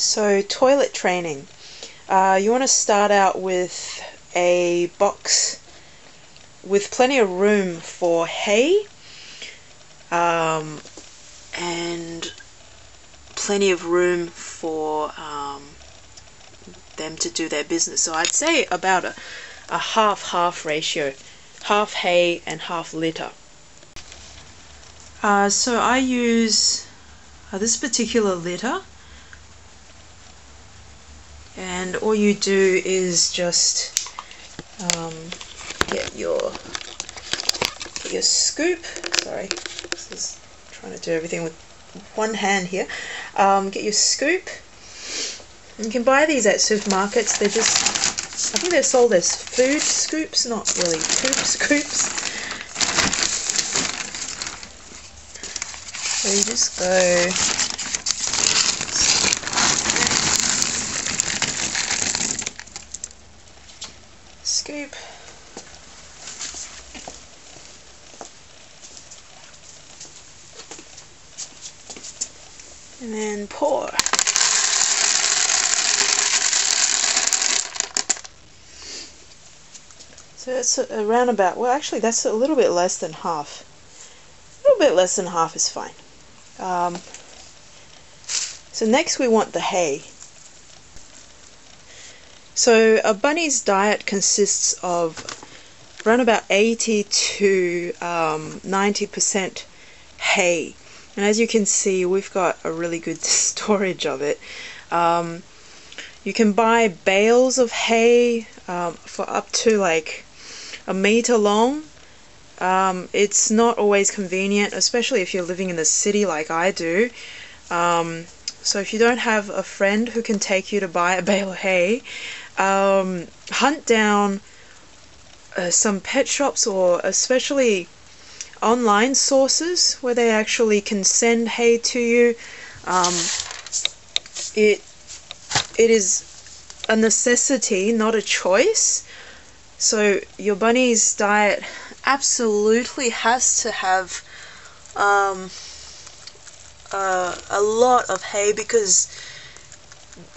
So toilet training. You want to start out with a box with plenty of room for hay and plenty of room for them to do their business. So I'd say about a half-half ratio, half hay and half litter. So I use this particular litter, and all you do is just get your scoop. Sorry, this is trying to do everything with one hand here. Get your scoop. You can buy these at supermarkets. They're just, I think they're sold as food scoops, not really poop scoops. So you just go scoop, and then pour. So that's around about, well actually that's a little bit less than half. A little bit less than half is fine. So next we want the hay. So a bunny's diet consists of around about 80 to 90% hay. And as you can see, we've got a really good storage of it. You can buy bales of hay for up to like a meter long. It's not always convenient, especially if you're living in the city like I do. So if you don't have a friend who can take you to buy a bale of hay, hunt down some pet shops, or especially online sources where they actually can send hay to you. It is a necessity, not a choice. So your bunny's diet absolutely has to have a lot of hay, because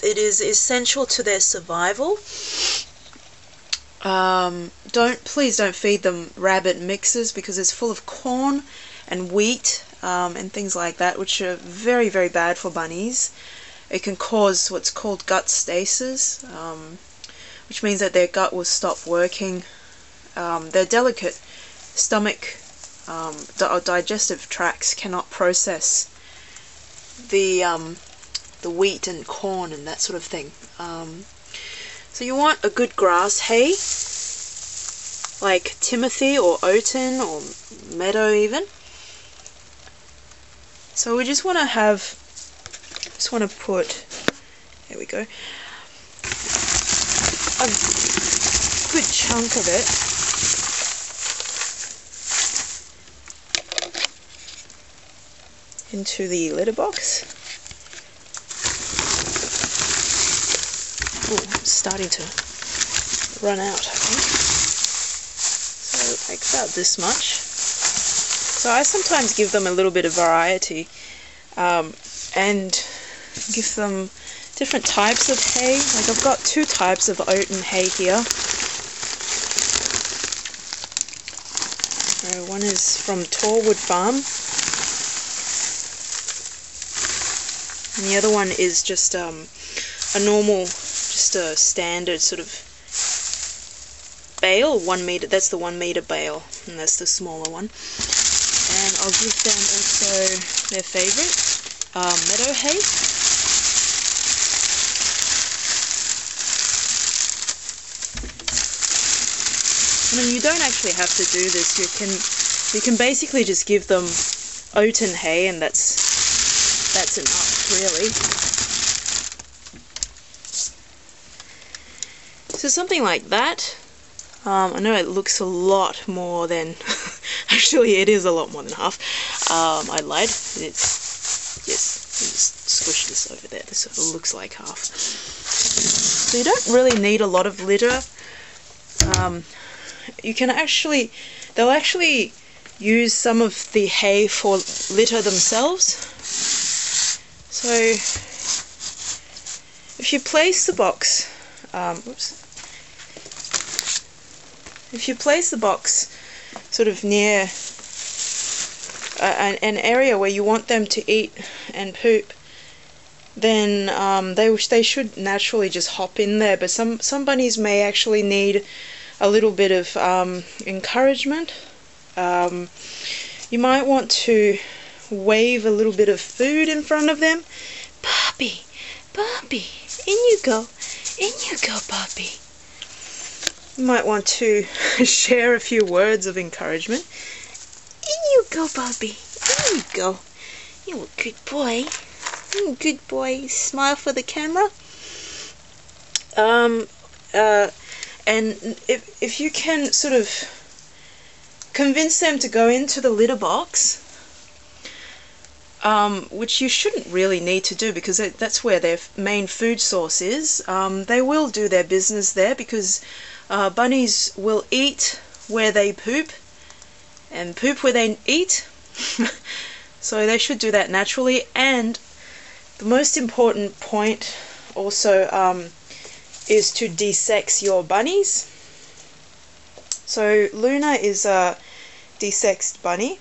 it is essential to their survival. Please don't feed them rabbit mixes, because it's full of corn and wheat and things like that, which are very, very bad for bunnies. It can cause what's called gut stasis, which means that their gut will stop working. Their delicate stomach or digestive tracts cannot process the wheat and corn and that sort of thing. So you want a good grass hay, like Timothy or Oaten or Meadow even. So we just want to put, there we go, a good chunk of it into the litter box. Oh, it's starting to run out, I think. So like about this much. So I sometimes give them a little bit of variety and give them different types of hay. Like I've got two types of oaten hay here. So one is from Torwood Farm, and the other one is just a normal, just a standard sort of bale, 1 meter. That's the 1 meter bale, and that's the smaller one. And I'll give them also their favourite, meadow hay. I mean, you don't actually have to do this. You can basically just give them oaten hay, and that's enough, really. So something like that. I know it looks a lot more than actually it is a lot more than half. I lied. It's, yes, just squish this over there so it looks like half. So you don't really need a lot of litter. You can actually, they'll actually use some of the hay for litter themselves. So if you place the box, if you place the box sort of near an area where you want them to eat and poop, then they should naturally just hop in there. But some bunnies may actually need a little bit of encouragement. You might want to wave a little bit of food in front of them. Bobby, Bobby, in you go, Bobby. You might want to share a few words of encouragement. In you go, Bobby, in you go. You're a good boy. You're a good boy. Smile for the camera. And if you can sort of convince them to go into the litter box, which you shouldn't really need to do because that's where their main food source is, they will do their business there because bunnies will eat where they poop and poop where they eat. So they should do that naturally. And the most important point also is to desex your bunnies. So Luna is a desexed bunny,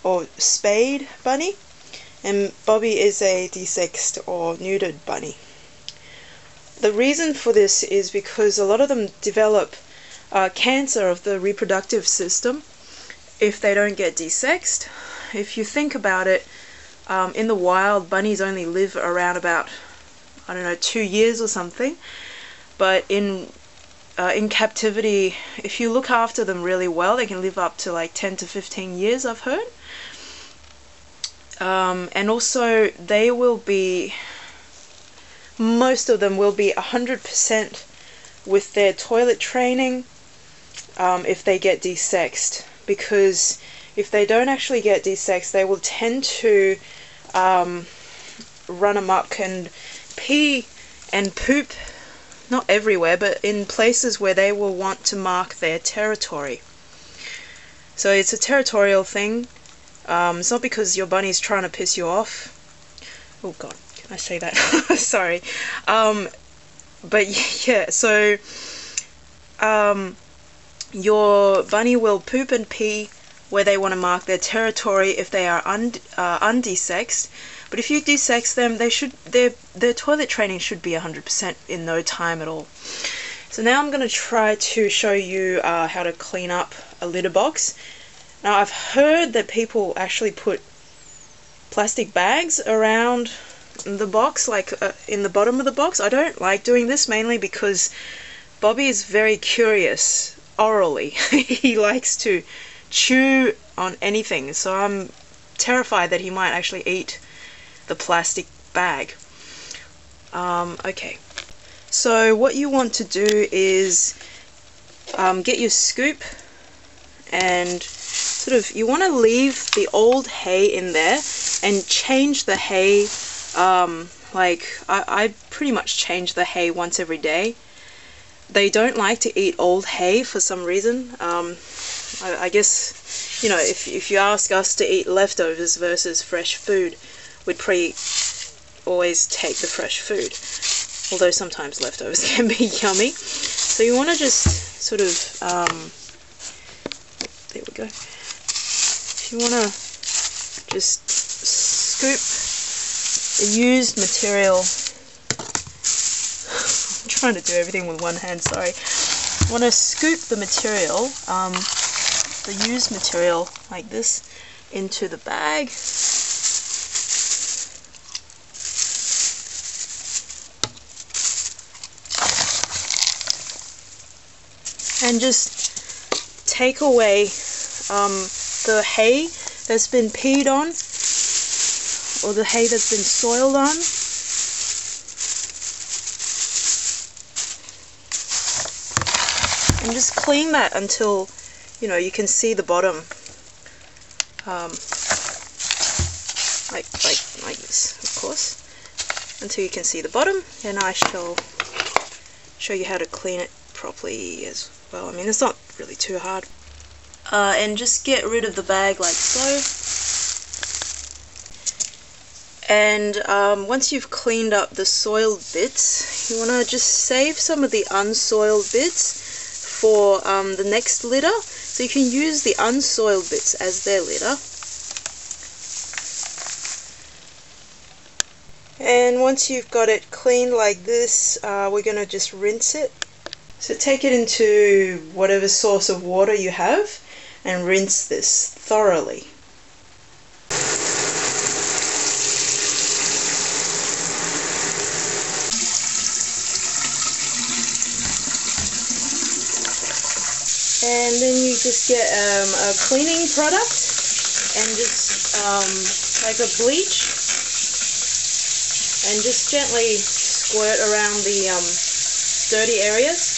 or spayed bunny, and Bobby is a desexed or neutered bunny. The reason for this is because a lot of them develop cancer of the reproductive system if they don't get desexed. If you think about it, in the wild, bunnies only live around about, I don't know, 2 years or something. But in captivity, if you look after them really well, they can live up to like 10 to 15 years, I've heard. And also, they will be, most of them will be 100% with their toilet training if they get desexed. Because if they don't actually get desexed, they will tend to run amok and pee and poop, not everywhere, but in places where they will want to mark their territory. So it's a territorial thing. It's not because your bunny's trying to piss you off. Oh God, can I say that? Sorry. But yeah, so your bunny will poop and pee where they want to mark their territory if they are undesexed. But if you desex them, their toilet training should be 100% in no time at all. So now I'm going to try to show you how to clean up a litter box. Now I've heard that people actually put plastic bags around the box, like in the bottom of the box. I don't like doing this, mainly because Bobby is very curious orally. He likes to chew on anything, so I'm terrified that he might actually eat the plastic bag. Okay, so what you want to do is get your scoop and sort of, you want to leave the old hay in there and change the hay. Like I pretty much change the hay once every day. They don't like to eat old hay for some reason. I guess, you know, if you ask us to eat leftovers versus fresh food, we'd probably always take the fresh food, although sometimes leftovers can be yummy. So you want to just sort of, there we go. If you want to just scoop the used material, I'm trying to do everything with one hand, sorry. I want to scoop the material, the used material like this, into the bag. And just take away the hay that's been peed on, or the hay that's been soiled on. And just clean that until, you know, you can see the bottom, like this, of course, until you can see the bottom. And I shall show you how to clean it properly as well. I mean, it's not really too hard. And just get rid of the bag like so. And once you've cleaned up the soiled bits, you want to just save some of the unsoiled bits for the next litter. So you can use the unsoiled bits as their litter. And once you've got it cleaned like this, we're going to just rinse it. So take it into whatever source of water you have and rinse this thoroughly. And then you just get a cleaning product and just like a bleach, and just gently squirt around the dirty areas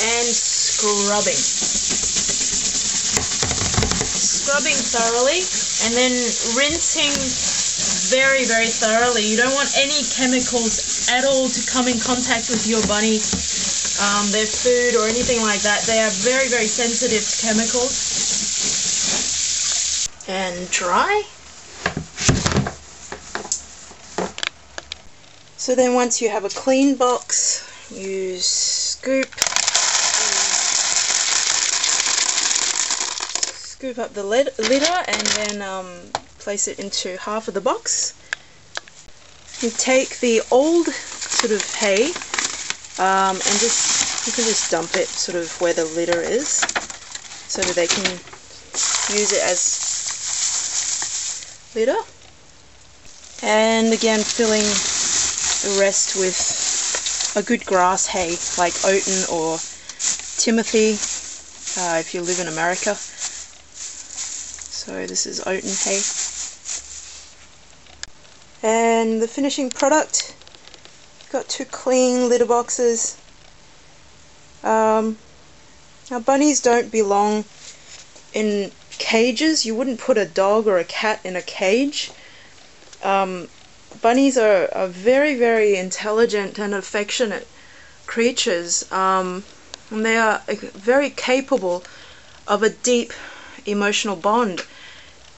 and scrubbing thoroughly, and then rinsing very, very thoroughly. You don't want any chemicals at all to come in contact with your bunny, their food or anything like that. They are very, very sensitive to chemicals. And dry. So then once you have a clean box, you scoop up the litter and then place it into half of the box. You take the old sort of hay and you can just dump it sort of where the litter is, so that they can use it as litter. And again, filling the rest with a good grass hay like oaten or timothy if you live in America. So this is oaten hay. And the finishing product, got 2 clean litter boxes. Now bunnies don't belong in cages. You wouldn't put a dog or a cat in a cage. Bunnies are very, very intelligent and affectionate creatures, and they are very capable of a deep emotional bond.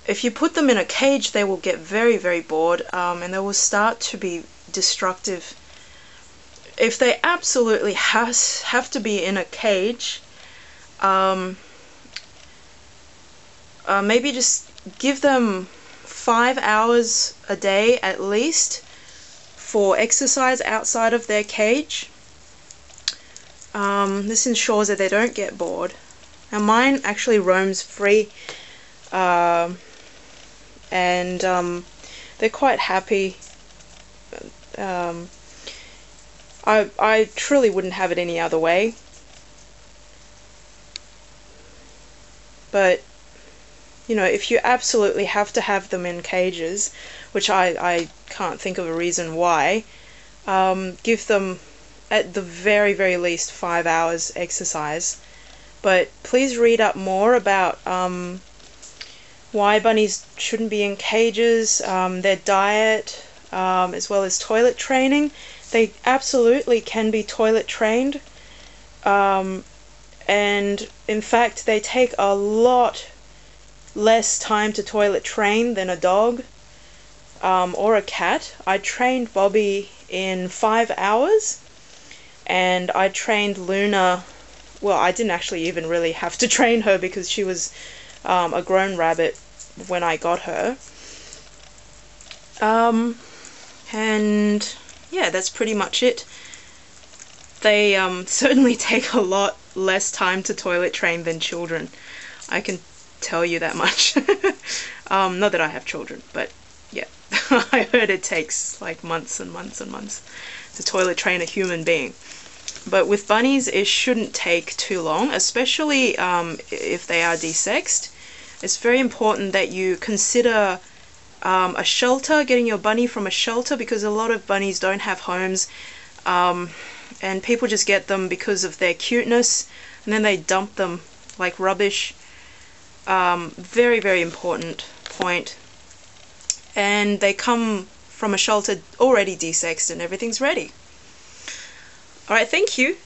If you put them in a cage, they will get very, very bored, and they will start to be destructive. If they absolutely have to be in a cage, maybe just give them 5 hours a day at least for exercise outside of their cage. This ensures that they don't get bored. Now mine actually roams free, and they're quite happy. I truly wouldn't have it any other way. But you know, if you absolutely have to have them in cages, which I can't think of a reason why, give them at the very, very least 5 hours exercise. But please read up more about why bunnies shouldn't be in cages, their diet, as well as toilet training. They absolutely can be toilet trained, and in fact they take a lot less time to toilet train than a dog or a cat. I trained Bobby in 5 hours, and I trained Luna, well, I didn't actually even really have to train her because she was a grown rabbit when I got her. And yeah, that's pretty much it. They certainly take a lot less time to toilet train than children. I can tell you that much. Not that I have children, but yeah, I heard it takes like months and months and months to toilet train a human being. But with bunnies, it shouldn't take too long, especially if they are desexed. It's very important that you consider a shelter, getting your bunny from a shelter, because a lot of bunnies don't have homes, and people just get them because of their cuteness, and then they dump them like rubbish. Very, very important point. And they come from a shelter already desexed and everything's ready. Alright, thank you.